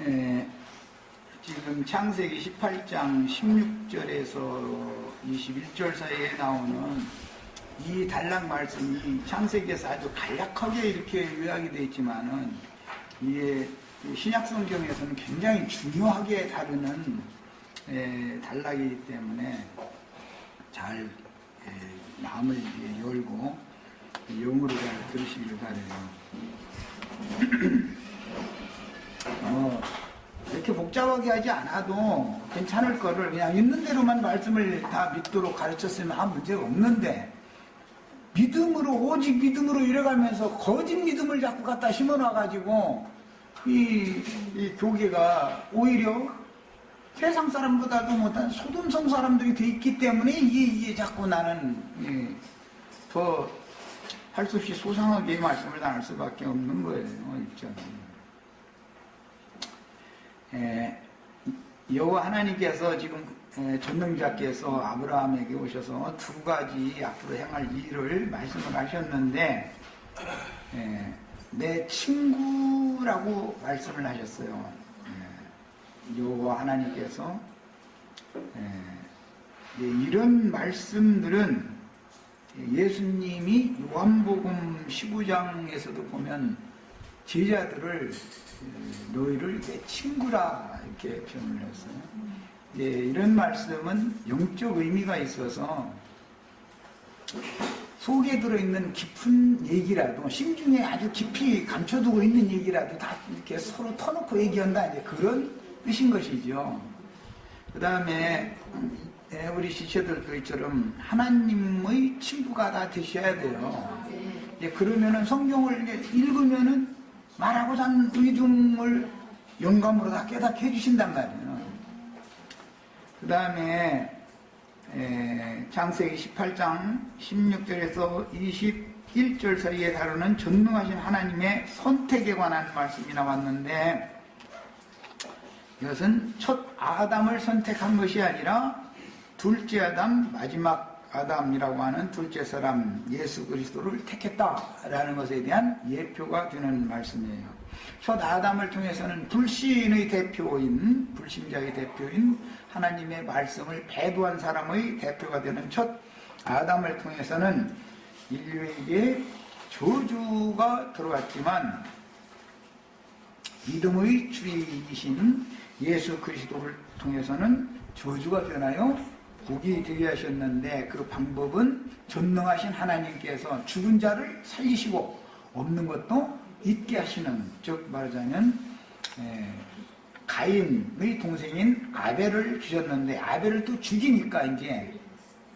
지금 창세기 18장 16절에서 21절 사이에 나오는 이 단락 말씀이 창세기에서 아주 간략하게 이렇게 요약이 되어 있지만은 이게 신약 성경에서는 굉장히 중요하게 다루는 단락이기 때문에 잘 마음을 열고 영으로 잘 들으시길 바라요. 이렇게 복잡하게 하지 않아도 괜찮을 거를 그냥 있는 대로만 말씀을 다 믿도록 가르쳤으면 아무 문제가 없는데, 믿음으로, 오직 믿음으로 이래가면서 거짓 믿음을 자꾸 갖다 심어놔가지고 이 교계가 오히려 세상 사람보다도 못한 소돔성 사람들이 돼 있기 때문에 이게 자꾸 나는 더 할 수 없이 소상하게 말씀을 나눌 수밖에 없는 거예요. 여호와 하나님께서 지금 전능자께서 아브라함에게 오셔서 두 가지 앞으로 행할 일을 말씀을 하셨는데, 내 친구라고 말씀을 하셨어요. 여호와 하나님께서 이런 말씀들은 예수님이 요한복음 15장에서도 보면 제자들을 너희를 내 친구라 이렇게 표현을 했어요. 이런 말씀은 영적 의미가 있어서 속에 들어있는 깊은 얘기라도, 심중에 아주 깊이 감춰두고 있는 얘기라도 다 이렇게 서로 터놓고 얘기한다, 이제 그런 뜻인 것이죠. 그 다음에 우리 지체들도 이처럼 하나님의 친구가 다 되셔야 돼요. 그러면은 성경을 읽으면은 말하고자 하는 의중을 영감으로 다 깨닫게 해주신단 말이에요. 그 다음에 창세기 18장 16절에서 21절 사이에 다루는 전능하신 하나님의 선택에 관한 말씀이 나왔는데, 이것은 첫 아담을 선택한 것이 아니라 둘째 아담, 마지막 아담이라고 하는 둘째 사람 예수 그리스도를 택했다라는 것에 대한 예표가 되는 말씀이에요. 첫 아담을 통해서는 불신의 대표인, 불신자의 대표인 하나님의 말씀을 배도한 사람의 대표가 되는 첫 아담을 통해서는 인류에게 저주가 들어왔지만, 믿음의 주이신 예수 그리스도를 통해서는 저주가 변하여 복이 되게 하셨는데, 그 방법은 전능하신 하나님께서 죽은 자를 살리시고 없는 것도 있게 하시는, 즉 말하자면 가인의 동생인 아벨을 주셨는데, 아벨을 또 죽이니까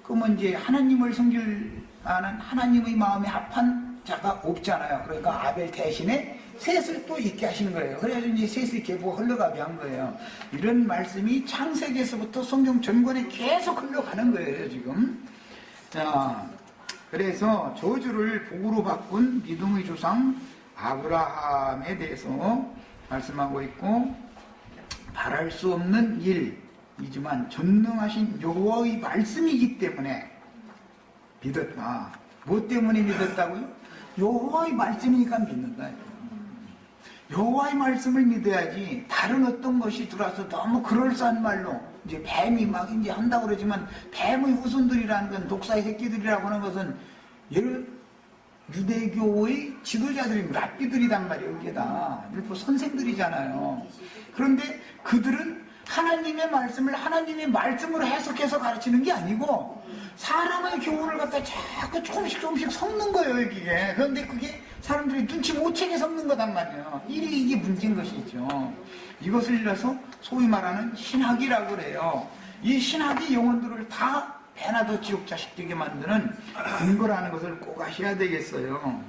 그러면 하나님을 섬길 만한 하나님의 마음에 합한 자가 없잖아요. 그러니까 아벨 대신에 셋을 또 있게 하시는 거예요. 그래서 셋의 계보가 흘러가게 한 거예요. 이런 말씀이 창세기에서부터 성경 전권에 계속 흘러가는 거예요, 지금. 자, 그래서 저주를 복으로 바꾼 믿음의 조상 아브라함에 대해서 말씀하고 있고, 바랄 수 없는 일이지만 전능하신 여호와의 말씀이기 때문에 믿었다. 뭐 때문에 믿었다고요? 여호와의 말씀이니까 믿는다. 여호와의 말씀을 믿어야지 다른 어떤 것이 들어와서 너무 그럴싸한 말로 뱀이 막 한다고 그러지만, 뱀의 후손들이라는 건, 독사의 새끼들이라고 하는 것은 유대교의 지도자들이 랍비들이란 말이에요. 여기에다 일부 선생들이잖아요. 그런데 그들은 하나님의 말씀을 하나님의 말씀으로 해석해서 가르치는 게 아니고 사람의 교훈을 갖다 자꾸 조금씩 섞는 거예요, 이게. 그런데 그게 사람들이 눈치 못 채게 섞는 거단 말이에요. 이게 문제인 것이죠. 이것을 일러서 소위 말하는 신학이라고 그래요. 이 신학이 영혼들을 다 배나도 지옥 자식 되게 만드는 근거라는 것을 꼭 아셔야 되겠어요.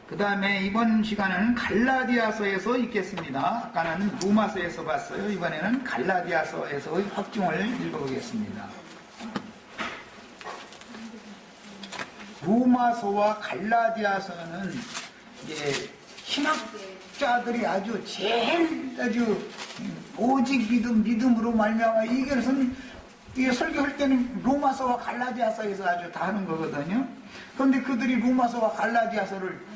그 다음에 이번 시간은 갈라디아서에서 읽겠습니다. 아까는 로마서에서 봤어요. 이번에는 갈라디아서에서의 확증을 읽어보겠습니다. 로마서와 갈라디아서는 신학자들이 아주 오직 믿음으로 말미암아 이게 설교할 때는 로마서와 갈라디아서에서 아주 다 하는 거거든요. 그런데 그들이 로마서와 갈라디아서를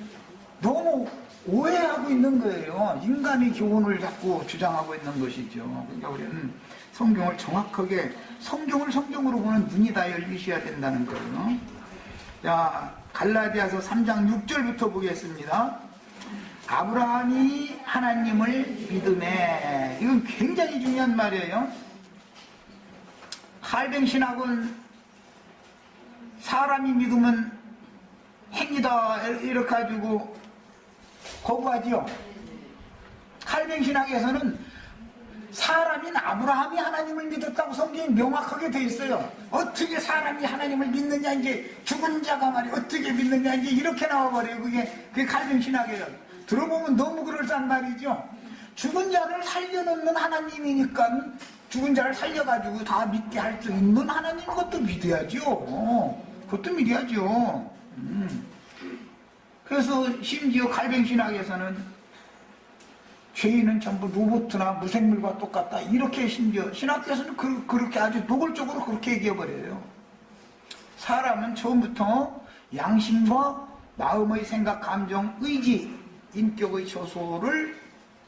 너무 오해하고 있는 거예요. 인간의 교훈을 자꾸 주장하고 있는 것이죠. 그러니까 우리는 성경을 정확하게 성경을 성경으로 보는 눈이 다 열리셔야 된다는 거예요. 자, 갈라디아서 3장 6절부터 보겠습니다. 아브라함이 하나님을 믿음에, 이건 굉장히 중요한 말이에요. 칼뱅신학은 사람이 믿으면 행위다 이렇게 가지고 거부하지요. 칼뱅신학에서는 사람인 아브라함이 하나님을 믿었다고 성경이 명확하게 돼 있어요. 어떻게 사람이 하나님을 믿느냐, 이제 죽은 자가 말이야 어떻게 믿느냐, 이제 이렇게 나와버려요. 그게 칼뱅신학이에요. 들어보면 너무 그럴싸한 말이죠. 죽은 자를 살려놓는 하나님이니까 죽은 자를 살려가지고 다 믿게 할 수 있는 하나님, 그것도 믿어야죠. 그것도 믿어야죠. 그래서 심지어 칼뱅신학에서는 죄인은 전부 로봇이나 무생물과 똑같다, 이렇게 심지어 신학교에서는 그렇게 아주 노골적으로 그렇게 얘기해버려요. 사람은 처음부터 양심과 마음의 생각, 감정, 의지, 인격의 처소를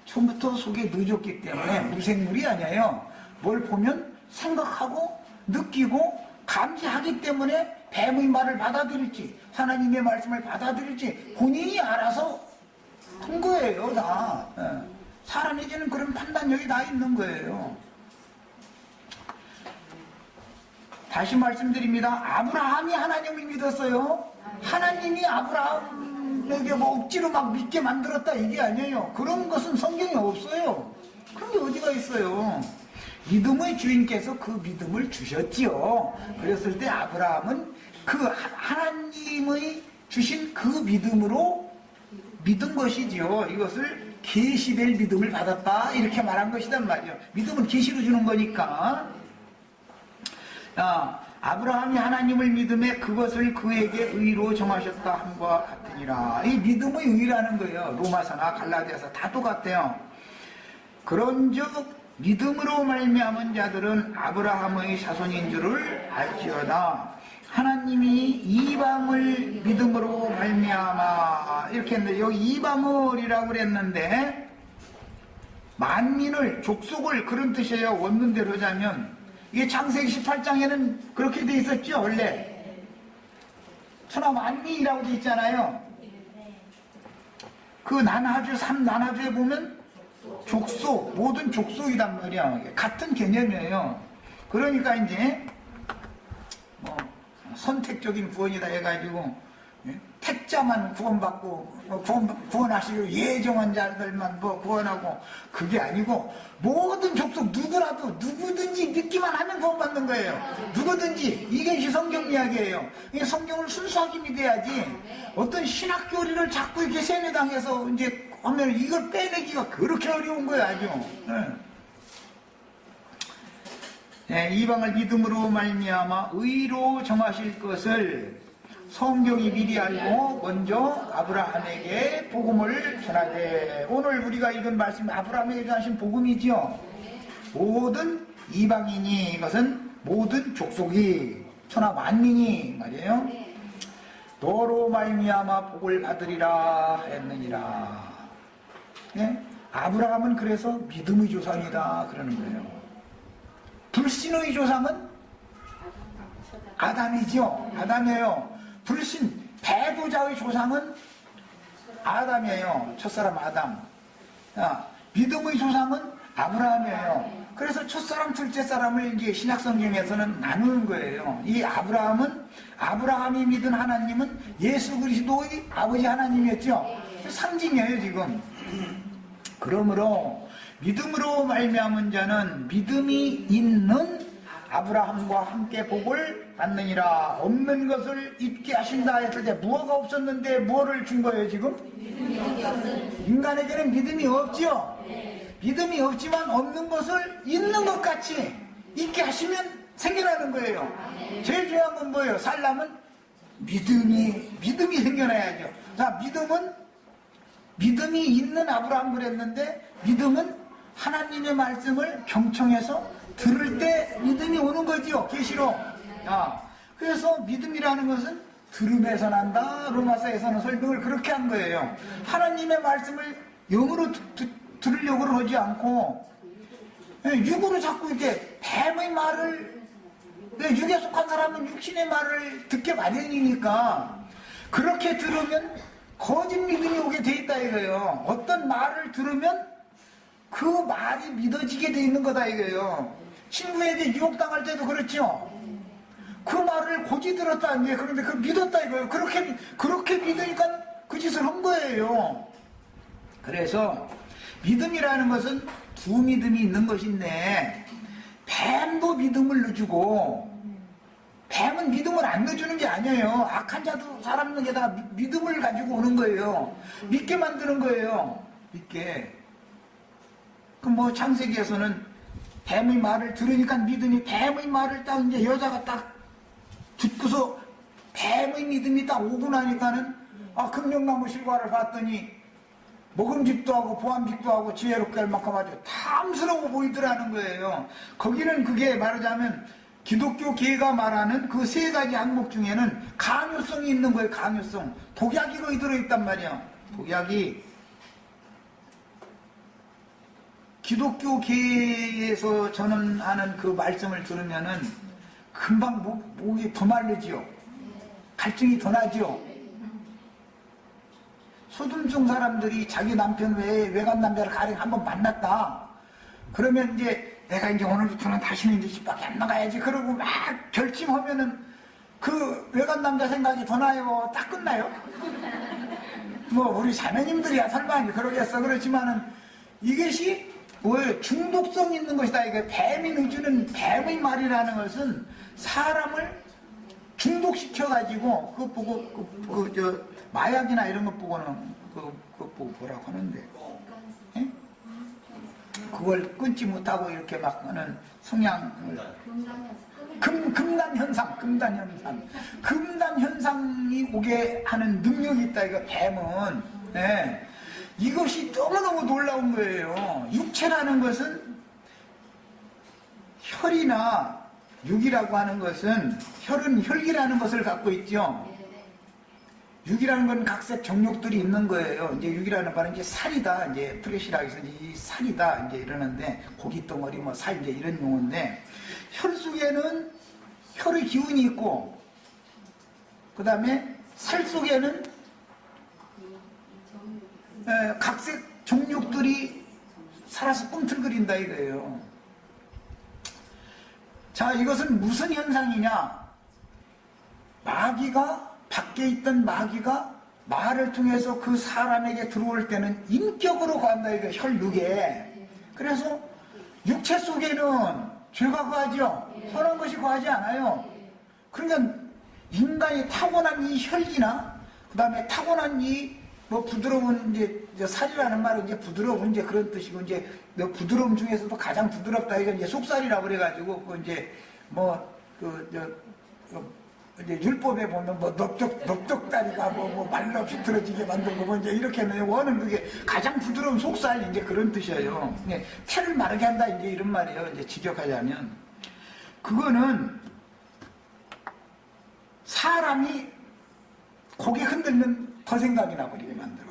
처음부터 속에 넣어줬기 때문에 무생물이 아니에요. 뭘 보면 생각하고 느끼고 감지하기 때문에 뱀의 말을 받아들일지 하나님의 말씀을 받아들일지 본인이 알아서 한 거예요. 다 사람에게는 그런 판단력이 다 있는 거예요. 다시 말씀드립니다. 아브라함이 하나님을 믿었어요. 하나님이 아브라함에게 뭐 억지로 막 믿게 만들었다, 이게 아니에요. 그런 것은 성경에 없어요. 그런 게 어디가 있어요. 믿음의 주인께서 그 믿음을 주셨지요. 그랬을 때 아브라함은 그 하나님의 주신 그 믿음으로 믿은 것이지요. 이것을 계시될 믿음을 받았다, 이렇게 말한 것이란 말이에요. 믿음은 계시로 주는 거니까. 아브라함이 하나님을 믿음에 그것을 그에게 의로 정하셨다 함과 같으니라. 이 믿음의 의라는 거예요. 로마서나 갈라디아서 다 똑같아요. 그런즉 믿음으로 말미암은 자들은 아브라함의 자손인 줄을 알지어다. 하나님이 이방을 믿음으로 말미암아, 이렇게 했는데 여기 이방을이라고 그랬는데 만민을, 족속을, 그런 뜻이에요. 원문대로 하자면. 이게 창세기 18장에는 그렇게 돼 있었죠. 원래 천하 만민이라고 돼 있잖아요. 그 난하주 3난하주에 보면 족속, 모든 족속이란 말이야. 같은 개념이에요. 그러니까 이제 뭐 선택적인 구원이다 해가지고 택자만 구원받고 구원하시고 예정한 자들만 뭐 구원하고, 그게 아니고 모든 족속 누구라도 누구든지 믿기만 하면 구원받는 거예요. 누구든지. 이게 성경 이야기예요. 이게 성경을 순수하게 믿어야지 어떤 신학 교리를 자꾸 이렇게 세뇌당해서 이제 하면 이걸 빼내기가 그렇게 어려운 거예요. 아주. 이방을 믿음으로 말미암아 의로 정하실 것을 성경이 미리 알고 먼저 아브라함에게 복음을 전하되. 오늘 우리가 읽은 말씀 아브라함에게 전하신 복음이죠. 모든 이방인이, 이것은 모든 족속이, 천하 만민이 말이에요. 너로 말미암아 복을 받으리라 했느니라. 아브라함은 그래서 믿음의 조상이다 그러는 거예요. 불신의 조상은 아담이죠. 아담이에요. 불신, 배도자의 조상은 아담이에요. 첫사람 아담. 믿음의 조상은 아브라함이에요. 그래서 첫사람, 둘째 사람을 이제 신약성경에서는 나누는 거예요. 이 아브라함이 믿은 하나님은 예수 그리스도의 아버지 하나님이었죠. 상징이에요, 지금. 그러므로 믿음으로 말미암은 자는 믿음이 있는 아브라함과 함께 복을 받느니라. 없는 것을 있게 하신다 했을 때 무엇가 없었는데 무엇을 준 거예요 지금? 인간에게는 믿음이 없지요. 믿음이 없지만 없는 것을 있는 것 같이 있게 하시면 생겨나는 거예요. 제일 중요한 건 뭐예요? 살려면 믿음이 생겨나야죠. 자, 믿음이 있는 아브라함 그랬는데, 믿음은 하나님의 말씀을 경청해서 들을 때 믿음이 오는 거지요. 계시로. 그래서 믿음이라는 것은 들음에서 난다. 로마서에서는 설명을 그렇게 한 거예요. 하나님의 말씀을 영으로 들으려고 하지 않고 육으로 자꾸 이렇게 뱀의 말을, 육에 속한 사람은 육신의 말을 듣게 마련이니까 그렇게 들으면 거짓 믿음이 오게 돼 있다 이거예요. 어떤 말을 들으면 그 말이 믿어지게 돼 있는 거다 이거예요. 친구에게 유혹당할 때도 그렇죠. 그 말을 고지 들었다 이제. 그런데 그 믿었다 이거예요. 그렇게 믿으니까 그 짓을 한 거예요. 그래서 믿음이라는 것은 두 믿음이 있는 것인데, 뱀도 믿음을 넣어주고 뱀은 믿음을 안 넣어주는 게 아니에요. 악한 자도 사람에게다가 믿음을 가지고 오는 거예요. 믿게 만드는 거예요. 믿게. 그 뭐 창세기에서는 뱀의 말을 들으니까 믿으니, 뱀의 말을 딱 이제 여자가 딱 듣고서 뱀의 믿음이 딱 오고 나니까는 금령나무 실과를 봤더니 먹음직도 하고 보암직도 하고 지혜롭게 할 만큼 아주 탐스러워 보이더라는 거예요. 거기는 그게 말하자면 기독교계가 말하는 그 세 가지 항목 중에는 강요성이 있는 거예요. 강요성. 독약이 거기 들어있단 말이야. 독약이 기독교계에서 전하는 그 말씀을 들으면은 금방 목이 더 마르지요. 갈증이 더 나지요. 소둔중 사람들이 자기 남편 외에 외간 남자를 가령 한번 만났다. 그러면 이제 내가 이제 오늘부터는 다시는 이제 집 밖에 안 나가야지. 그러고 막 결심하면은 그 외간 남자 생각이 더 나요? 딱 끝나요? 뭐 우리 자매님들이야 설마 그러겠어. 그렇지만은 이것이 뭐예요? 중독성 있는 것이다. 이게 뱀이 넣어주는 뱀의 말이라는 것은 사람을 중독시켜가지고, 그거 보고, 마약이나 이런 것 보고는, 그거 보고 뭐라고 하는데, 예? 그걸 끊지 못하고 이렇게 막 하는 성향을, 금단 현상이 오게 하는 능력이 있다. 이거 뱀은, 예. 이것이 너무너무 놀라운 거예요. 육체라는 것은 혈이나 육이라고 하는 것은, 혈은 혈기라는 것을 갖고 있죠. 육이라는 건 각색 정욕들이 있는 거예요. 이제 육이라는 말은 이제 살이다. 이제 프레시라고 해서 이 살이다. 이제 이러는데, 고깃덩어리 뭐 살 이제 이런 용어인데, 혈 속에는 혈의 기운이 있고, 그 다음에 살 속에는 각색 정욕들이 살아서 꿈틀거린다 이거예요. 자, 이것은 무슨 현상이냐? 마귀가, 밖에 있던 마귀가 말을 통해서 그 사람에게 들어올 때는 인격으로 간다 이거예요. 혈육에. 그래서 육체 속에는 죄가 거하죠. 선한 것이 거하지 않아요. 그러니까 인간이 타고난 이 혈기나 그 다음에 타고난 이 뭐 부드러운 이제 살이라는 말은 이제 부드러운 이제 그런 뜻이고, 이제 부드러움 중에서도 가장 부드럽다 이건 이제 속살이라고 그래가지고, 그 이제 이제 율법에 보면 뭐 넓적다리가 뭐 말 없이 들어지게 만들고 뭐 이제 이렇게 하면 원은 그게 가장 부드러운 속살 이제 그런 뜻이에요. 태를 마르게 한다 이제 이런 말이에요. 이제 직역하자면 그거는 사람이 고개 흔들면 더 생각이 나버리게 만들어.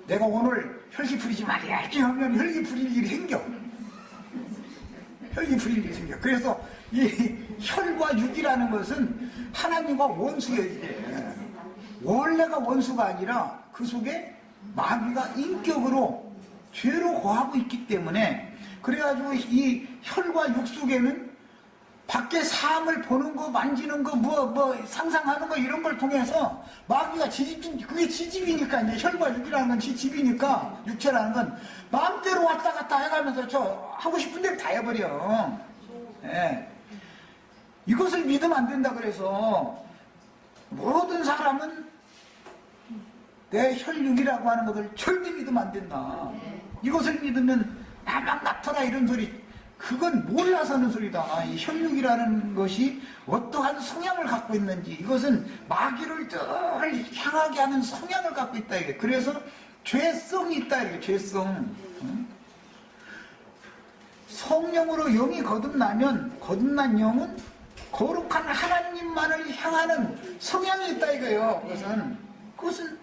내가 오늘 혈기 부리지 말아야지 하면 혈기 부릴 일이 생겨. 혈기 부릴 일이 생겨. 그래서 이 혈과 육이라는 것은 하나님과 원수예요. 이게. 원래가 원수가 아니라 그 속에 마귀가 인격으로 죄로 거하고 있기 때문에, 그래가지고 이 혈과 육 속에는 밖에 사람을 보는 거, 만지는 거, 뭐 상상하는 거 이런 걸 통해서 마귀가 그게 지집이니까, 이제 혈과 육이라는 건 지집이니까, 육체라는 건 마음대로 왔다 갔다 해가면서 저 하고 싶은 대로 다 해버려. 예. 이것을 믿으면 안 된다. 그래서 모든 사람은 내 혈육이라고 하는 것을 절대 믿으면 안 된다. 이것을 믿으면 나만 같아라 이런 소리, 그건 몰라서 하는 소리다. 이 혈육이라는 것이 어떠한 성향을 갖고 있는지, 이것은 마귀를 늘 향하게 하는 성향을 갖고 있다. 이게. 그래서 죄성이 있다. 이게 죄성. 성령으로 영이 거듭나면, 거듭난 영은 거룩한 하나님만을 향하는 성향이 있다 이거예요. 그것은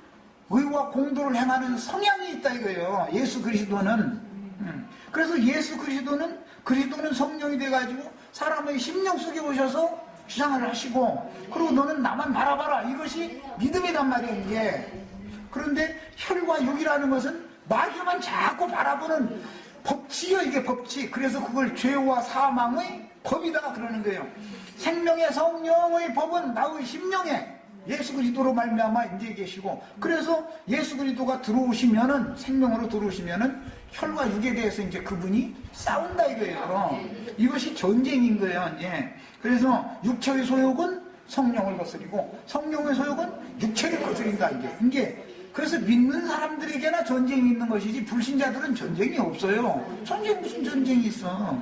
의와 공도를 행하는 성향이 있다 이거예요. 예수 그리스도는. 그래서 예수 그리스도는 성령이 돼가지고 사람의 심령 속에 오셔서 주장을 하시고, 그리고 너는 나만 바라봐라, 이것이 믿음이란 말이에요 이게. 그런데 혈과 육이라는 것은 마귀만 자꾸 바라보는 법칙이요, 이게 법칙. 그래서 그걸 죄와 사망의 법이다 그러는 거예요. 생명의 성령의 법은 나의 심령에 예수 그리스도로 말미암아 이제 계시고, 그래서 예수 그리스도가 들어오시면은, 생명으로 들어오시면은 혈과 육에 대해서 이제 그분이 싸운다 이거예요. 이것이 전쟁인 거예요. 이제. 그래서 육체의 소욕은 성령을 거스리고 성령의 소욕은 육체를 거스린다 이게. 그래서 믿는 사람들에게나 전쟁이 있는 것이지 불신자들은 전쟁이 없어요. 무슨 전쟁이 있어.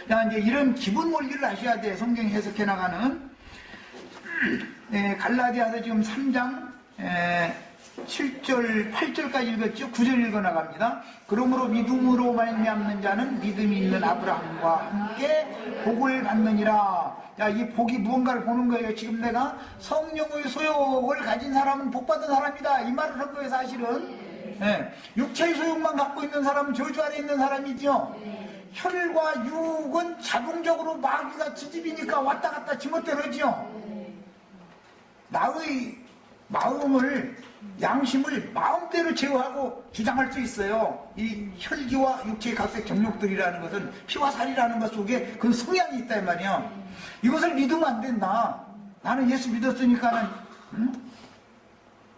자, 이제 이런 기본 원리를 아셔야 돼. 성경이 해석해 나가는. 갈라디아서 지금 3장 7절 8절까지 읽었죠. 9절 읽어 나갑니다. 그러므로 믿음으로 말미암는 자는 믿음이 있는 아브라함과 함께 복을 받느니라. 자, 이 복이 무언가를 보는 거예요. 지금 내가 성령의 소욕을 가진 사람은 복받은 사람이다, 이 말을 한 거예요 사실은. 육체의 소욕만 갖고 있는 사람은 저주 아래 있는 사람이죠. 혈과 육은 자동적으로 마귀가 지집이니까 왔다 갔다 지멋대로 하죠. 나의 마음을, 양심을 마음대로 제어하고 주장할 수 있어요. 이 혈기와 육체의 각색 정욕들이라는 것은 피와 살이라는 것 속에 그 성향이 있다 이 말이야. 이것을 믿으면 안 된다. 나는 예수 믿었으니까는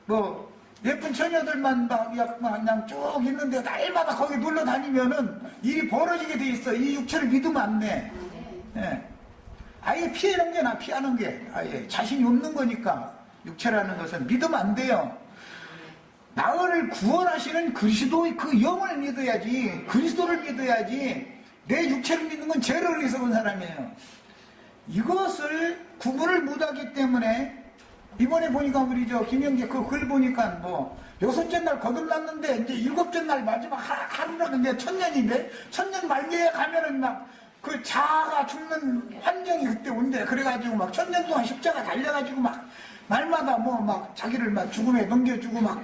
뭐 예쁜 처녀들만 그냥 쭉 있는데 날마다 거기 놀러 다니면은 일이 벌어지게 돼 있어. 이 육체를 믿으면 안 돼. 아예 피하는 게 나, 피하는 게. 아예 자신이 없는 거니까. 육체라는 것은 믿으면 안 돼요. 나를 구원하시는 그리스도의 그 영을 믿어야지, 그리스도를 믿어야지. 내 육체를 믿는 건 죄를 어리석은 사람이에요. 이것을 구분을 못하기 때문에 이번에 보니까 우리 김영재 그 글 보니까 뭐 6째 날 거듭났는데 이제 7째 날 마지막 하루라, 근데 천년인데 천년 말기에 가면은 막 그 자아가 죽는 환경이 그때 온대. 그래가지고 막 천년 동안 십자가 달려가지고 막 날마다 뭐 막 자기를 막 죽음에 넘겨주고 막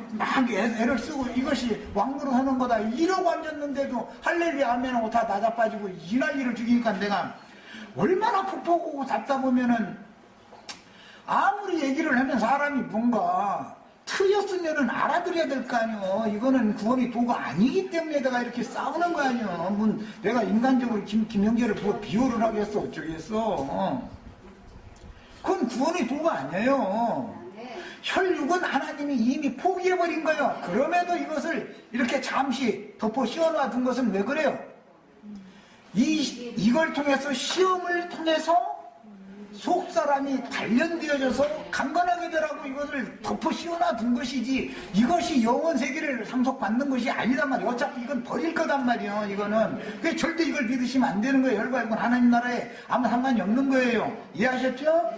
애를 쓰고 이것이 왕노릇 하는 거다 이러고 앉았는데도 할렐루야 아멘하고 다 낮아빠지고 이 난리를 죽이니까 내가 얼마나 푹푹하고 답답하면은, 아무리 얘기를 하면 사람이 뭔가 틀렸으면은 알아들어야 될 거 아니오. 이거는 구원의 도가 아니기 때문에 내가 이렇게 싸우는 거 아니오. 내가 인간적으로 김영재를 뭐 비호를 하겠어 어쩌겠어. 그건 구원의 도가 아니에요. 혈육은 하나님이 이미 포기해버린 거예요. 그럼에도 이것을 이렇게 잠시 덮어 씌워놔둔 것은 왜 그래요? 이걸 통해서, 시험을 통해서 속사람이 단련되어져서 강건하게 되라고 이것을 덮어 씌워놔둔 것이지, 이것이 영원 세계를 상속받는 것이 아니단 말이에요. 어차피 이건 버릴 거단 말이에요. 이거는. 그래서 절대 이걸 믿으시면 안 되는 거예요. 혈과 육은 하나님 나라에 아무 상관이 없는 거예요. 이해하셨죠?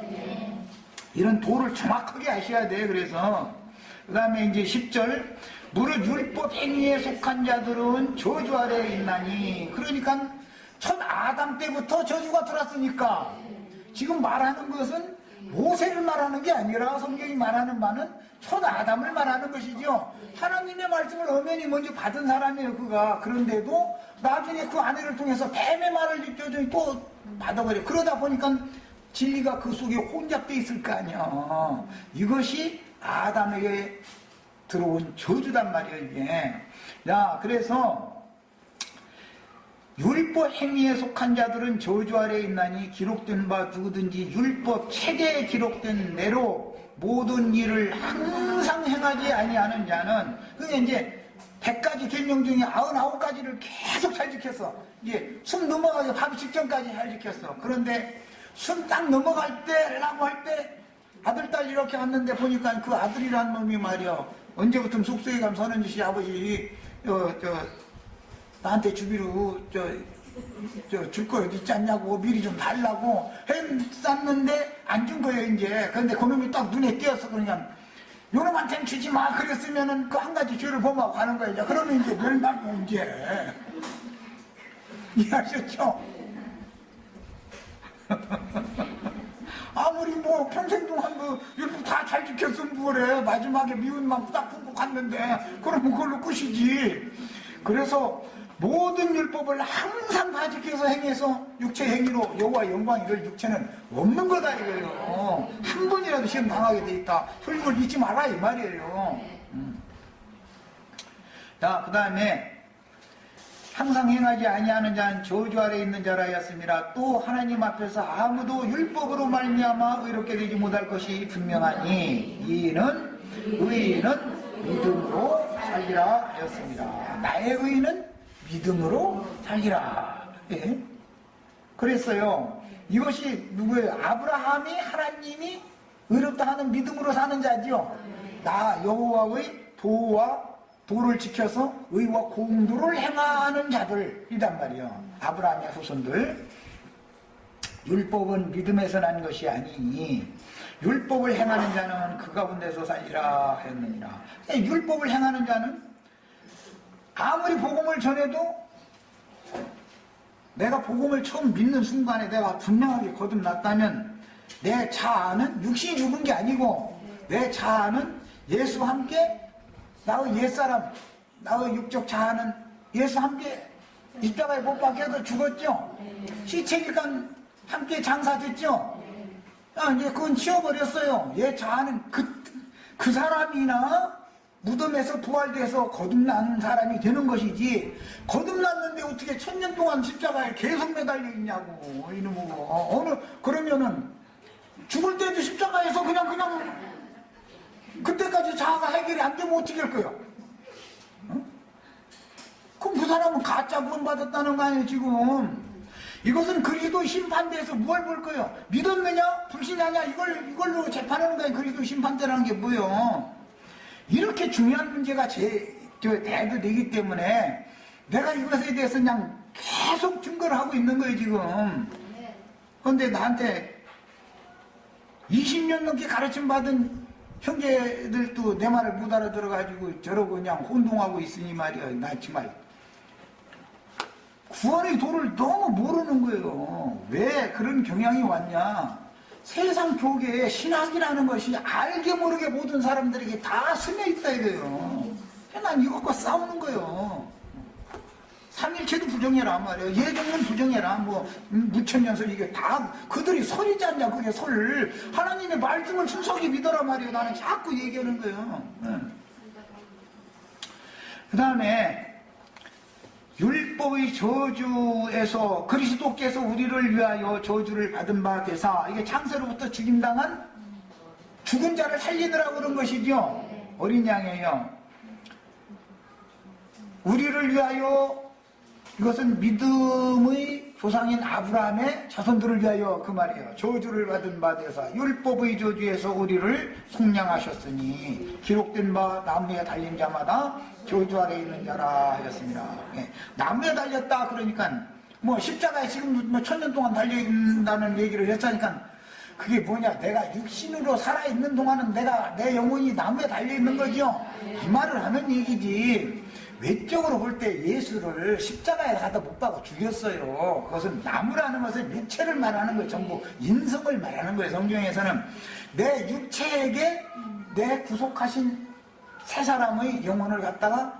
이런 도를 정확하게 아셔야 돼요. 그래서 그 다음에 이제 10절, 무릇 율법 행위에 속한 자들은 저주 아래에 있나니. 그러니까 첫 아담 때부터 저주가 들었으니까 지금 말하는 것은 모세를 말하는 게 아니라 성경이 말하는 바는 첫 아담을 말하는 것이죠. 하나님의 말씀을 엄연히 먼저 받은 사람이에요 그가. 그런데도 나중에 그 아내를 통해서 뱀의 말을 입혀주니 또 받아버려. 그러다 보니까 진리가 그 속에 혼잡되어 있을 거 아니야. 이것이 아담에게 들어온 저주단 말이에요 이게. 야, 그래서 율법 행위에 속한 자들은 저주 아래에 있나니, 기록된 바 누구든지 율법 책에 기록된 대로 모든 일을 항상 행하지 아니하는 자는, 그게 이제 100가지 계명 중에 99가지를 계속 잘 지켰어. 이제 숨 넘어가기 바로 직전까지 잘 지켰어. 그런데 숨 딱 넘어갈 때라고 할 때 아들 딸 이렇게 왔는데 보니까 그 아들이란 놈이 말이야, 언제부터 숙소에 가면 선언지 씨 아버지 나한테 주기로 줄 거 어디 있지 않냐고 미리 좀 달라고 했었는데 안 준 거예요 이제. 그런데 그놈이 딱 눈에 띄어서 그러니까 요놈한테는 주지 마 그랬으면은 그 한 가지 죄를 범하고 가는 거예요. 그러면 이제 멸망이 이제. 이해하셨죠? 아무리 뭐 평생 동안 뭐 율법 다 잘 지켰으면 뭐래. 마지막에 미운만 딱 품고 갔는데 그러면 그걸로 끝이지. 그래서 모든 율법을 항상 다 지켜서 행해서 육체 행위로 여호와 영광 이를 육체는 없는 거다 이거예요. 한 번이라도 시험 당하게 돼 있다. 율법을 잊지 마라 이 말이에요. 자, 그 다음에 항상 행하지 아니하는 자는 저주 아래 있는 자라였습니다. 또 하나님 앞에서 아무도 율법으로 말미암아 의롭게 되지 못할 것이 분명하니 이는 의인은 믿음으로 살리라 하였습니다. 나의 의인은 믿음으로 살리라. 예? 그랬어요. 이것이 누구예요? 아브라함이 하나님이 의롭다 하는 믿음으로 사는 자죠. 나 여호와의 도를 지켜서 의와 공도를 행하는 자들이란 말이요. 아브라함의 후손들. 율법은 믿음에서 난 것이 아니니 율법을 행하는 자는 그 가운데서 살리라 하였느니라. 율법을 행하는 자는 아무리 복음을 전해도 내가 복음을 처음 믿는 순간에 내가 분명하게 거듭났다면 내 자아는 육신이 죽은 게 아니고 내 자아는 예수와 함께 나의 옛사람, 나의 육적 자아는 예수와 함께 십자가에 못 박혀서 죽었죠. 시체니까 함께 장사됐죠. 이제 그건 치워버렸어요. 옛 자아는 그 사람이나 무덤에서 부활돼서 거듭난 사람이 되는 것이지 거듭났는데 어떻게 1000년 동안 십자가에 계속 매달려 있냐고 이놈의 그러면은 죽을 때도 십자가에서 그냥 그때까지 자아가 해결이 안 되면 어떻게 할 거예요? 그럼 그 사람은 가짜 구원 받았다는 거 아니에요 지금. 이것은 그리스도 심판대에서 뭘 볼 거예요? 믿었느냐 불신하냐 이걸로 재판하는 거예요. 그리스도 심판대라는 게 뭐예요? 이렇게 중요한 문제가 대두되기 때문에 내가 이것에 대해서 그냥 계속 증거를 하고 있는 거예요 지금. 그런데 나한테 20년 넘게 가르침 받은 형제들도 내 말을 못 알아들어가지고 저러고 그냥 혼동하고 있으니 말이야. 나 정말 구원의 도를 너무 모르는 거예요. 왜 그런 경향이 왔냐? 세상 교계에 신학이라는 것이 알게 모르게 모든 사람들에게 다 스며 있다 이거예요. 난 이것과 싸우는 거예요. 삼일체도 부정해라 말이에요. 예정론 부정해라. 뭐 무천년설 이게 다 그들이 설이지 않냐. 그게 설. 하나님의 말씀을 순수하게 믿어라 말이에요. 나는 자꾸 얘기하는 거예요. 그 다음에 율법의 저주에서 그리스도께서 우리를 위하여 저주를 받은 바 되사 이게 창세로부터 죽임당한 죽은 자를 살리느라고 그런 것이죠. 어린 양이에요. 우리를 위하여 이것은 믿음의 조상인 아브라함의 자손들을 위하여 그 말이에요. 저주를 받은 바 되사 율법의 저주에서 우리를 속량하셨으니 기록된 바 나무에 달린 자마다 저주 아래 있는 자라 하였습니다. 예. 나무에 달렸다 그러니까 뭐 십자가에 지금 뭐 1000년 동안 달려있다는 얘기를 했으니까 그게 뭐냐, 내가 육신으로 살아있는 동안은 내 영혼이 나무에 달려있는 거죠. 이 말을 하는 얘기지. 외적으로 볼 때 예수를 십자가에 갖다 못 박아 죽였어요. 그것은 나무라는 것은 육체를 말하는 거예요. 전부 인성을 말하는 거예요. 성경에서는 내 육체에게 내 구속하신 새 사람의 영혼을 갖다가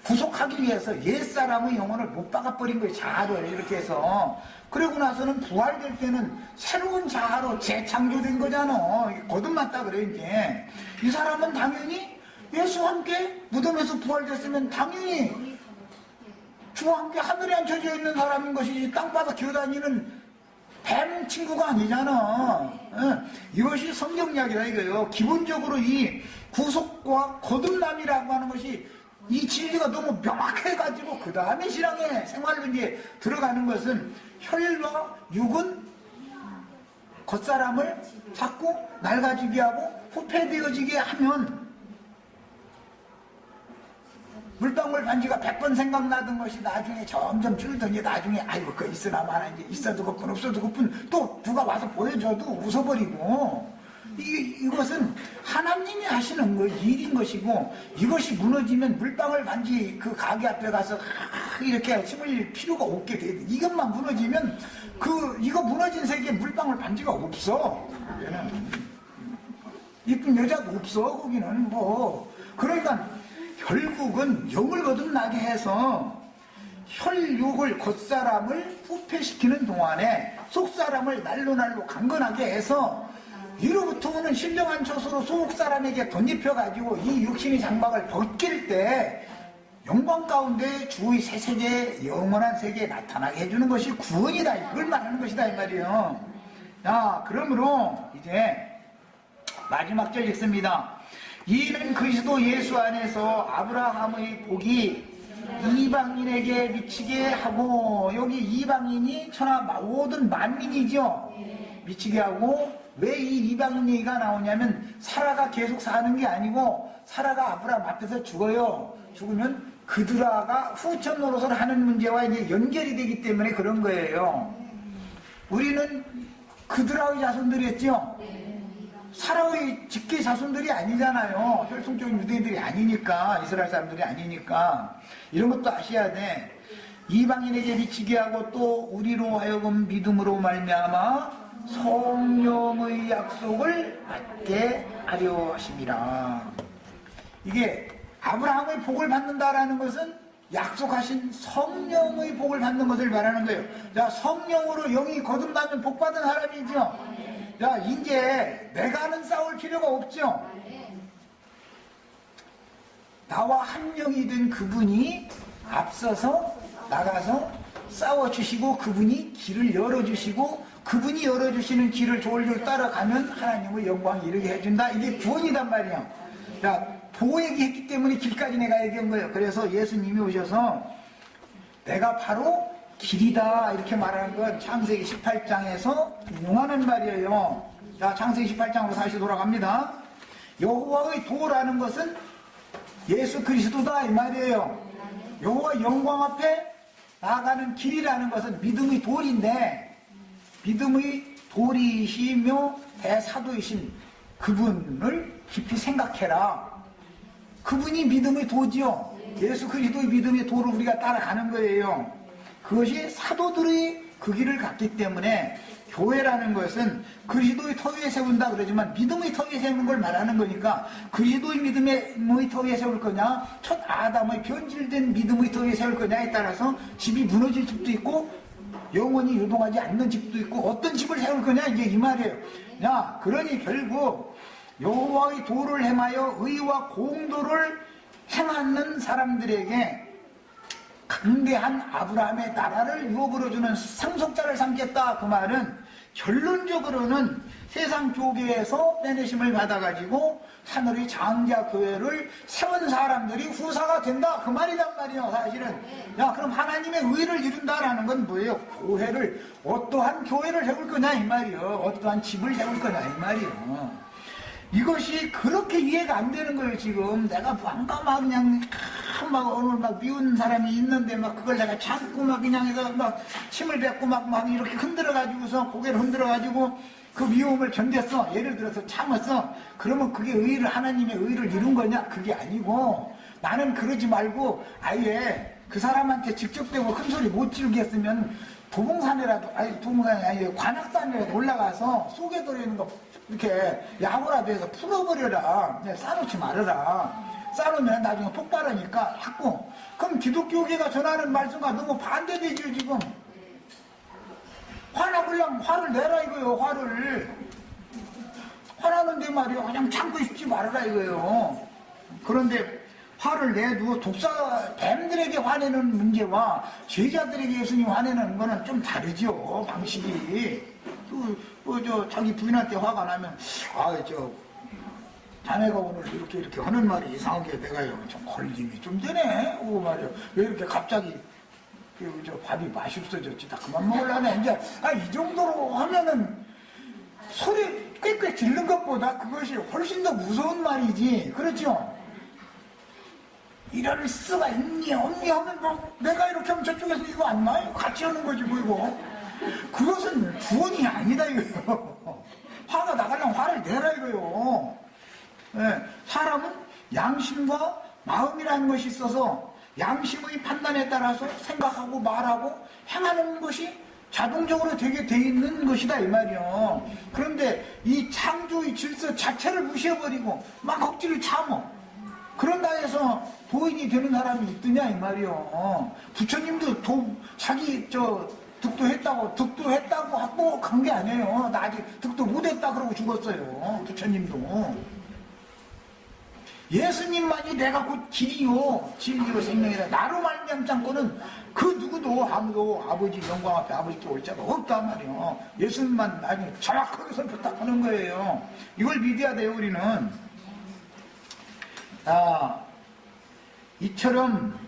구속하기 위해서 옛사람의 영혼을 못 박아버린 거예요. 자아를 이렇게 해서. 그러고 나서는 부활될 때는 새로운 자아로 재창조된 거잖아. 거듭났다 그래 이제. 이 사람은 당연히 예수와 함께 무덤에서 부활됐으면 당연히 주와 함께 하늘에 앉혀져 있는 사람인 것이지 땅바닥 기어다니는 뱀 친구가 아니잖아. 이것이 성경 이야기다 이거예요. 기본적으로 이 구속과 거듭남이라고 하는 것이 이 진리가 너무 명확해가지고 그 다음에 신앙의 생활로 이제 들어가는 것은 혈과 육은 겉사람을 자꾸 낡아지게 하고 후패되어지게 하면 물방울 반지가 100번 생각나던 것이 나중에 점점 줄더니 나중에 아이고 그거 있으나 마나 이제 있어도 그뿐 없어도 그뿐 또 누가 와서 보여줘도 웃어버리고 이것은 하나님이 하시는 거 일인 것이고 이것이 무너지면 물방울 반지 그 가게 앞에 가서 이렇게 힘을 필요가 없게 돼. 이것만 무너지면 이거 무너진 세계에 물방울 반지가 없어. 얘는 이쁜 여자도 없어. 거기는 뭐. 그러니까 결국은 영을 거듭나게 해서 혈육을 겉사람을 부패시키는 동안에 속사람을 날로 강건하게 해서 이로부터 오는 신령한 초소로 속사람에게 덧입혀가지고 이 육신의 장막을 벗길 때 영광 가운데 주의 새 세계, 영원한 세계에 나타나게 해주는 것이 구원이다. 이걸 말하는 것이다 이 말이에요. 자, 그러므로 이제 마지막 절 읽습니다. 이는 그리스도 예수 안에서 아브라함의 복이 이방인에게 미치게 하고, 여기 이방인이 천하 모든 만민이죠. 미치게 하고, 왜 이 이방인 얘기가 나오냐면 사라가 계속 사는 게 아니고 사라가 아브라함 앞에서 죽어요. 죽으면 그드라가 후천 노릇을 하는 문제와 이제 연결이 되기 때문에 그런 거예요. 우리는 그드라의 자손들이었죠. 사라의 직계 자손들이 아니잖아요. 혈통적인 유대인들이 아니니까, 이스라엘 사람들이 아니니까. 이런 것도 아셔야 돼. 이방인에게 미치게 하고 또 우리로 하여금 믿음으로 말미암아 성령의 약속을 받게 하려 하심이라. 이게 아브라함의 복을 받는다라는 것은 약속하신 성령의 복을 받는 것을 말하는 거예요. 자, 성령으로 영이 거듭나면 복 받은 사람이죠. 자, 이제 내가는 싸울 필요가 없죠. 나와 한 명이 된 그분이 앞서서 나가서 싸워주시고 그분이 길을 열어주시고 그분이 열어주시는 길을 졸졸 따라가면 하나님의 영광이 이르게 해준다. 이게 구원이단 말이야. 자, 보고 얘기했기 때문에 길까지 내가 얘기한 거예요. 그래서 예수님이 오셔서 내가 바로 길이다 이렇게 말하는 건 창세기 18장에서 유용하는 말이에요. 자, 창세기 18장으로 다시 돌아갑니다. 여호와의 도라는 것은 예수 그리스도다 이 말이에요. 여호와 영광 앞에 나아가는 길이라는 것은 믿음의 돌인데, 믿음의 돌이시며 대사도이신 그분을 깊이 생각해라. 그분이 믿음의 도지요. 예수 그리스도의 믿음의 도를 우리가 따라가는 거예요. 그것이 사도들의 그 길을 갔기 때문에 교회라는 것은 그리스도의 터 위에 세운다 그러지만 믿음의 터 위에 세우는 걸 말하는 거니까, 그리스도의 믿음의 터 위에 세울 거냐, 첫 아담의 변질된 믿음의 터 위에 세울 거냐에 따라서 집이 무너질 집도 있고 영원히 유동하지 않는 집도 있고 어떤 집을 세울 거냐 이게 이 말이에요. 야, 그러니 결국 여호와의 도를 행하여 의와 공도를 행하는 사람들에게 강대한 아브라함의 나라를 유업으로 주는 상속자를 삼겠다. 그 말은 결론적으로는 세상 교계에서 빼내심을 받아가지고 하늘의 장자 교회를 세운 사람들이 후사가 된다. 그 말이란 말이에요. 사실은. 야, 그럼 하나님의 의를 이룬다라는 건 뭐예요? 교회를, 어떠한 교회를 세울 거냐 이 말이에요. 어떠한 집을 세울 거냐 이 말이에요. 이것이 그렇게 이해가 안 되는 거예요. 지금 내가 뭔가 막 그냥 오늘 막 미운 사람이 있는데 막 그걸 내가 참고 막 그냥 해서 막 침을 뱉고 막 이렇게 흔들어 가지고서 고개를 흔들어 가지고 그 미움을 견뎠어. 예를 들어서 참았어. 그러면 그게 의를, 하나님의 의를 이룬 거냐? 그게 아니고, 나는 그러지 말고 아예 그 사람한테 직접되고 큰 소리 못 지르게 했으면 도봉산이라도, 아니 도봉산이 아니 관악산이라도 올라가서 속에 들어있는 거 이렇게 야구라도 해서 풀어버려라. 싸놓지 말아라. 싸놓으면 나중에 폭발하니까 자꾸. 그럼 기독교계가 전하는 말씀과 너무 반대되죠 지금. 화나려면 화를 내라 이거예요. 화나는데 말이야 그냥 참고 있지 말아라 이거예요. 그런데 화를 내도 뱀들에게 화내는 문제와 제자들에게 예수님 화내는 거는 좀 다르죠. 방식이. 자기 부인한테 화가 나면 자네가 오늘 이렇게 하는 말이 이상하게 내가요 좀 걸림이 좀 되네. 말이야 왜 이렇게 갑자기 밥이 맛이 없어졌지. 나 그만 먹으려네. 이제 이 정도로 하면은 소리 꽥꽥 질른 것보다 그것이 훨씬 더 무서운 말이지. 그렇죠? 이럴 수가 있니 없니 하면 내가 이렇게 하면 저쪽에서 이거 안 나요? 같이 하는 거지 뭐 이거. 그것은 구원이 아니다 이거요. 화가 나가려면 화를 내라 이거요. 네, 사람은 양심과 마음이라는 것이 있어서 양심의 판단에 따라서 생각하고 말하고 행하는 것이 자동적으로 되게 돼 있는 것이다 이 말이요. 그런데 이 창조의 질서 자체를 무시해버리고 막 억지를 참어. 그런다 해서 도인이 되는 사람이 있더냐 이 말이요. 부처님도 자기 득도했다고 하고 간 게 아니에요. 나 아직 득도 못했다 그러고 죽었어요. 부처님도. 예수님만이 내가 곧 길이요 진리요 생명이라 나로 말미암잖고는 그 누구도 아무도 아버지 영광 앞에 아버지께 올 자가 없단 말이요. 예수님만 아주 정확하게 선포하는 거예요. 이걸 믿어야 돼요. 우리는 이처럼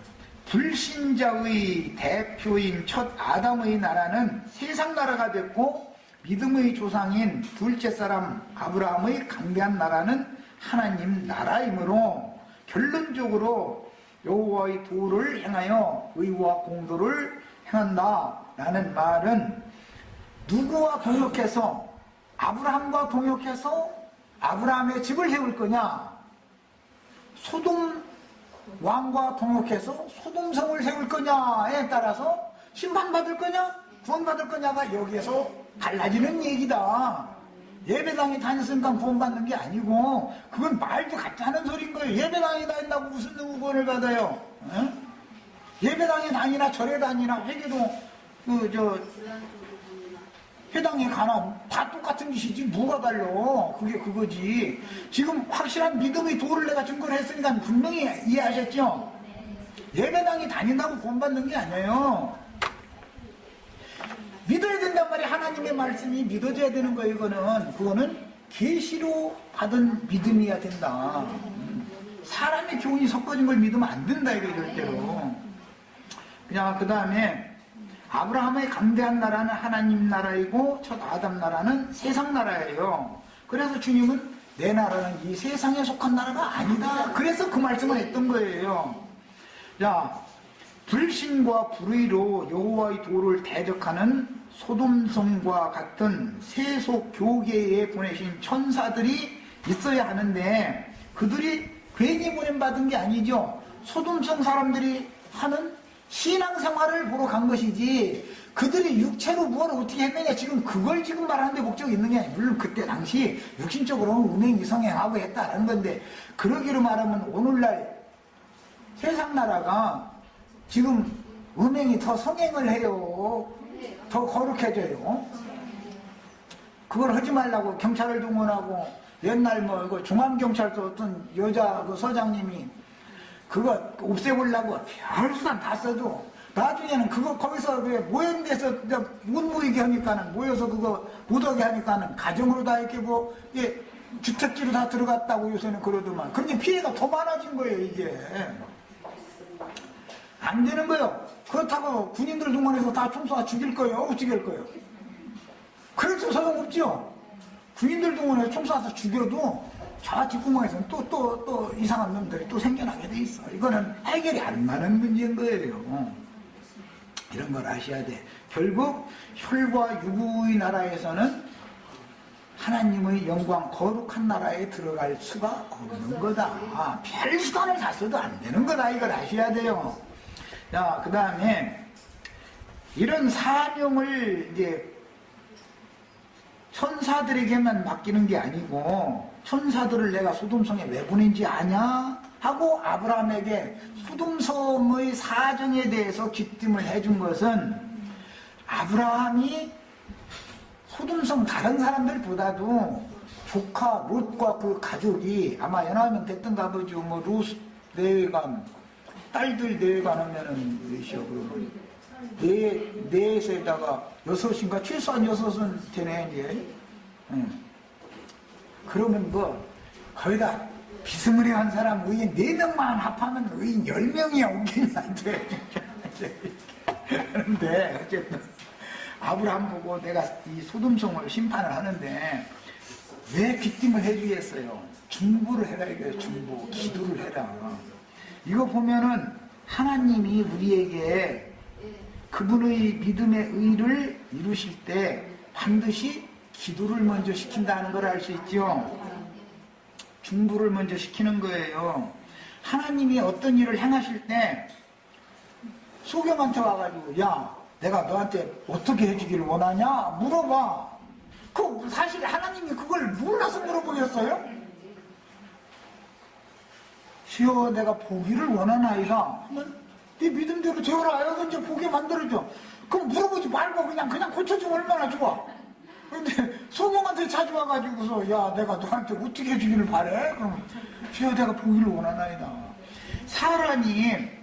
불신자의 대표인 첫 아담의 나라는 세상 나라가 됐고 믿음의 조상인 둘째 사람 아브라함의 강대한 나라는 하나님 나라이므로 결론적으로 여호와의 도를 행하여 의와 공도를 행한다 라는 말은 누구와 동역해서 아브라함과 동역해서 아브라함의 집을 세울 거냐, 소돔 왕과 동역해서 소돔성을 세울 거냐에 따라서 심판받을 거냐 구원받을 거냐가 여기에서 달라지는 얘기다. 예배당에 다녔으니까 구원받는 게 아니고 그건 말도 같지 않은 소리인 거예요. 예배당에 다닌다고 무슨 구원을 받아요? 에? 예배당에 다니나 절에 다니나 회계도 회당에 가나 다 똑같은 짓이지 뭐가 달라. 그게 그거지. 지금 확실한 믿음의 도를 내가 증거를 했으니까 분명히 이해하셨죠? 예배당에 다닌다고 구원받는 게 아니에요. 믿어야 된단 말이야. 하나님의 말씀이 믿어져야 되는 거예요. 그거는 계시로 받은 믿음이어야 된다. 사람의 교훈이 섞어진 걸 믿으면 안 된다 이거 절대로. 그냥 그 다음에 아브라함의 강대한 나라는 하나님 나라이고 첫 아담 나라는 세상 나라예요. 그래서 주님은 내 나라는 이 세상에 속한 나라가 아니다. 그래서 그 말씀을 했던 거예요. 자, 불신과 불의로 여호와의 도를 대적하는 소돔성과 같은 세속 교계에 보내신 천사들이 있어야 하는데 그들이 괜히 보냄받은 게 아니죠. 소돔성 사람들이 하는 신앙생활을 보러 간 것이지 그들이 육체로 뭘 어떻게 했느냐 지금 그걸 지금 말하는데 목적이 있는 게 아니에요. 물론 그때 당시 육신적으로 음행 이성행하고 했다라는 건데 그러기로 말하면 오늘날 세상 나라가 지금 음행이 더 성행을 해요. 더 거룩해져요. 그걸 하지 말라고 경찰을 동원하고 옛날 중앙경찰서 어떤 여자 서장님이 그거 없애보려고 별수단 다 써도 나중에는 그거 거기서 모인 데서 못 모이게 하니까는 모여서 그거 못 오게 하니까는 가정으로 다 이렇게 주택지로 다 들어갔다고 요새는 그러더만. 그런데 피해가 더 많아진 거예요 이게. 안 되는 거예요. 그렇다고 군인들 동원해서 다 총 쏴 죽일 거예요? 못 죽일 거예요? 그래서 소용없죠. 군인들 동원해서 총 쏴서 죽여도 저 뒷구멍에서는 또 이상한 놈들이 또 생겨나게 돼 있어. 이거는 해결이 안 나는 문제인 거예요. 이런 걸 아셔야 돼. 결국 혈과 육의 나라에서는 하나님의 영광 거룩한 나라에 들어갈 수가 없는 거다. 별 수단을 다 써도 안 되는 거다. 이걸 아셔야 돼요. 자, 그 다음에 이런 사명을 이제 천사들에게만 맡기는 게 아니고 천사들을 내가 소돔성에 왜 보낸지 아냐? 하고 아브라함에게 소돔성의 사정에 대해서 기뜸을 해준 것은 아브라함이 소돔성 다른 사람들보다도 조카 롯과 그 가족이 아마 연하면 됐던가 보죠. 롯 내외간 딸들 내외간 하면은 몇이요? 그러면 넷에다가 여섯인가 최소한 여섯은 되네 이제. 그러면 거기다 비스무리한 사람 의인 4명만 합하면 의인 10명이야 웃기면 안 돼. 그런데 어쨌든 아브라함 보고 내가 이 소돔성을 심판을 하는데 왜 귀띔을 해주겠어요? 중보를 해라 이거예요. 중보, 기도를 해라. 이거 보면은 하나님이 우리에게 그분의 믿음의 의를 이루실 때 반드시 기도를 먼저 시킨다는 걸 알 수 있죠. 중보를 먼저 시키는 거예요. 하나님이 어떤 일을 행하실 때 소경한테 와가지고 야 내가 너한테 어떻게 해주기를 원하냐 물어봐. 그 사실 하나님이 그걸 몰라서 물어보겠어요? 주여 내가 보기를 원하나이다 하면 네 믿음대로 되어라. 여기 이제 보게 만들어줘. 그럼 물어보지 말고 그냥 고쳐주면 얼마나 좋아. 근데 소경한테 찾아와가지고서 야 내가 너한테 어떻게 해주기를 바래? 그럼 주여 내가 보기를 원하나이다. 사람이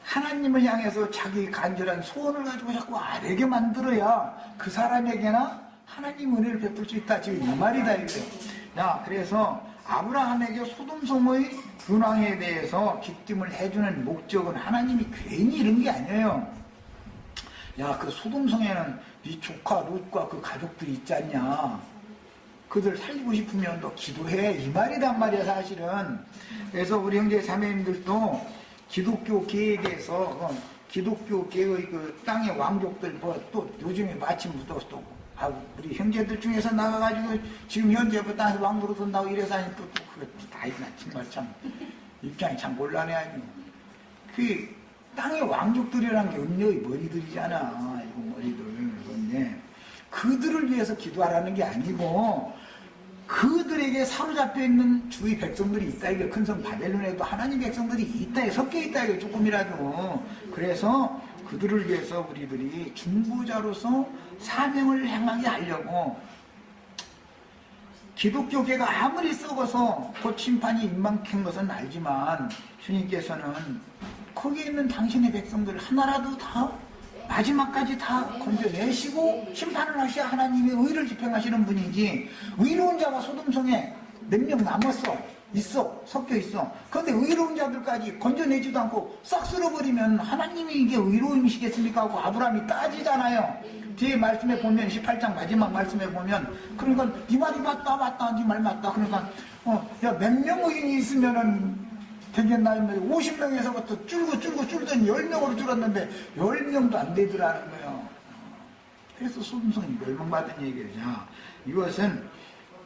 하나님을 향해서 자기 간절한 소원을 가지고 자꾸 아뢰게 만들어야 그 사람에게나 하나님 은혜를 베풀 수 있다. 지금 이 말이다 이거예요. 야 그래서 아브라함에게 소돔성의 근황에 대해서 기쁨을 해주는 목적은 하나님이 괜히 이런 게 아니에요. 야 그 소돔성에는 네 조카 롯과 그 가족들이 있지 않냐. 그들 살리고 싶으면 너 기도해. 이 말이란 말이야 사실은. 그래서 우리 형제 자매님들도 기독교계에 대해서 기독교계의 그 땅의 왕족들 또 요즘에 마침 또 우리 형제들 중에서 나가가지고 지금 현재부터 땅에서 왕으로 돈다고 이래서 하니 또 그거 다 있나 정말 참 입장이 참 곤란해 아주. 그 땅의 왕족들이란 게 은녀의 머리들이잖아. 이거 머리들. 그런데 그들을 위해서 기도하라는 게 아니고 그들에게 사로잡혀 있는 주의 백성들이 있다. 이게 큰 성 바벨론에도 하나님 백성들이 있다. 섞여 있다. 이게 조금이라도. 그래서 그들을 위해서 우리들이 중보자로서 사명을 행하게 하려고 기독교계가 아무리 썩어서 곧 심판이 임박한 것은 알지만 주님께서는 거기에 있는 당신의 백성들 하나라도 다 마지막까지 다 건져내시고 심판을 하셔야 하나님의 의를 집행하시는 분이지 의로운 자가 소돔성에 몇 명 남았어. 있어. 섞여 있어. 그런데 의로운 자들까지 건져내지도 않고 싹 쓸어버리면 하나님이 이게 의로움이시겠습니까? 하고 아브라함이 따지잖아요. 뒤에 말씀에 보면 18장 마지막 말씀에 보면 그러니까 네 말이 맞다 네 말 맞다. 그러니까 야 몇 명 의인이 있으면은 되겠나 했는데 50명에서부터 줄더니 10명으로 줄었는데 10명도 안 되더라는 거예요. 그래서 소돔성이 멸망받은 얘기예요. 자, 이것은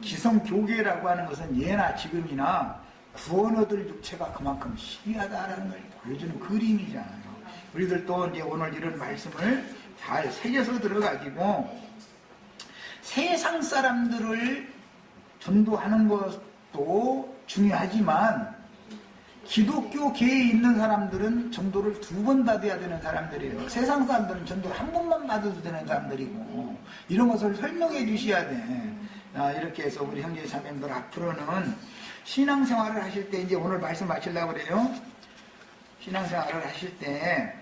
기성교계라고 하는 것은 예나 지금이나 구원 얻을 육체가 그만큼 희귀하다라는 걸 보여주는 그림이잖아요. 우리들도 이제 오늘 이런 말씀을 잘 새겨서 들어가지고 세상 사람들을 전도하는 것도 중요하지만 기독교계에 있는 사람들은 전도를 2번 받아야 되는 사람들이에요. 세상 사람들은 전도를 1번만 받아도 되는 사람들이고 이런 것을 설명해 주셔야 돼. 이렇게 해서 우리 형제 자매님들 앞으로는 신앙생활을 하실 때 이제 오늘 말씀 마치려고 그래요. 신앙생활을 하실 때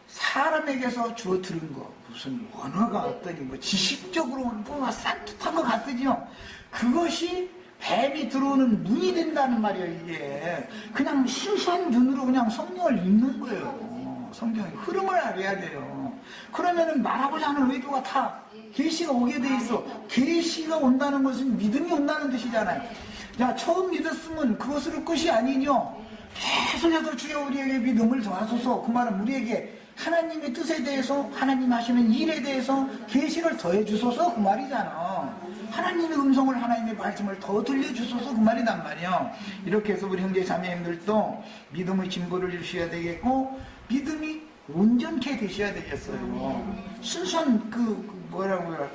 사람에게서 주어 들은 거 무슨 언어가 어떠니 뭐 지식적으로 뭔가 산뜻한 것 같으죠. 그것이 뱀이 들어오는 눈이 된다는 말이에요. 이게 그냥 순수한 눈으로 그냥 성경을 읽는 거예요. 성경의 흐름을 알아야 돼요. 그러면은 말하고자 하는 의도가 다 계시가 오게 돼 있어. 계시가 온다는 것은 믿음이 온다는 뜻이잖아요. 야 처음 믿었으면 그것으로 끝이 아니죠. 계속해서 주여 우리에게 믿음을 더하소서. 그 말은 우리에게 하나님의 뜻에 대해서 하나님 하시는 일에 대해서 계시를 더해 주소서 그 말이잖아. 하나님의 음성을 하나님의 말씀을 더 들려주소서 그 말이란 말이야. 이렇게 해서 우리 형제 자매님들도 믿음의 진보를 주셔야 되겠고 믿음이 온전케 되셔야 되겠어요. 순수한 뭐라고요?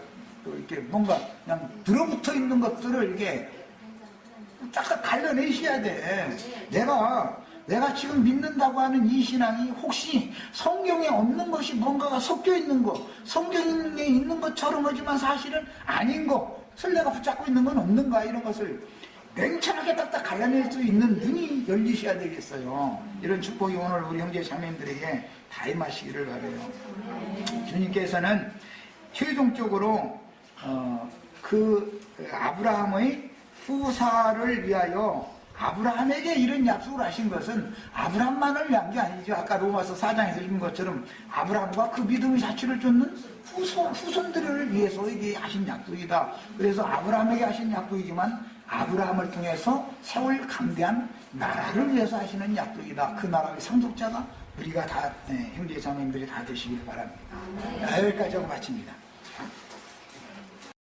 이렇게 뭔가 그냥 들어붙어 있는 것들을 이렇게 딱 갈라내셔야 돼. 내가 지금 믿는다고 하는 이 신앙이 혹시 성경에 없는 것이 뭔가가 섞여 있는 거, 성경에 있는 것처럼 하지만 사실은 아닌 것을 내가 붙잡고 있는 건 없는가 이런 것을 냉철하게 딱딱 갈라낼 수 있는 눈이 열리셔야 되겠어요. 이런 축복이 오늘 우리 형제 자매님들에게 다 임하시기를 바라요. 주님께서는 최종적으로 그 아브라함의 후사를 위하여 아브라함에게 이런 약속을 하신 것은 아브라함만을 위한 게 아니죠. 아까 로마서 4장에서 읽은 것처럼 아브라함과 그 믿음의 자취를 쫓는 후손들을 위해서 이게 하신 약속이다. 그래서 아브라함에게 하신 약속이지만 아브라함을 통해서 세월 강대한 나라를 위해서 하시는 약속이다. 그 나라의 상속자가 우리가 다 형제 자매님들이 다 되시길 바랍니다. 여기까지 하고 마칩니다.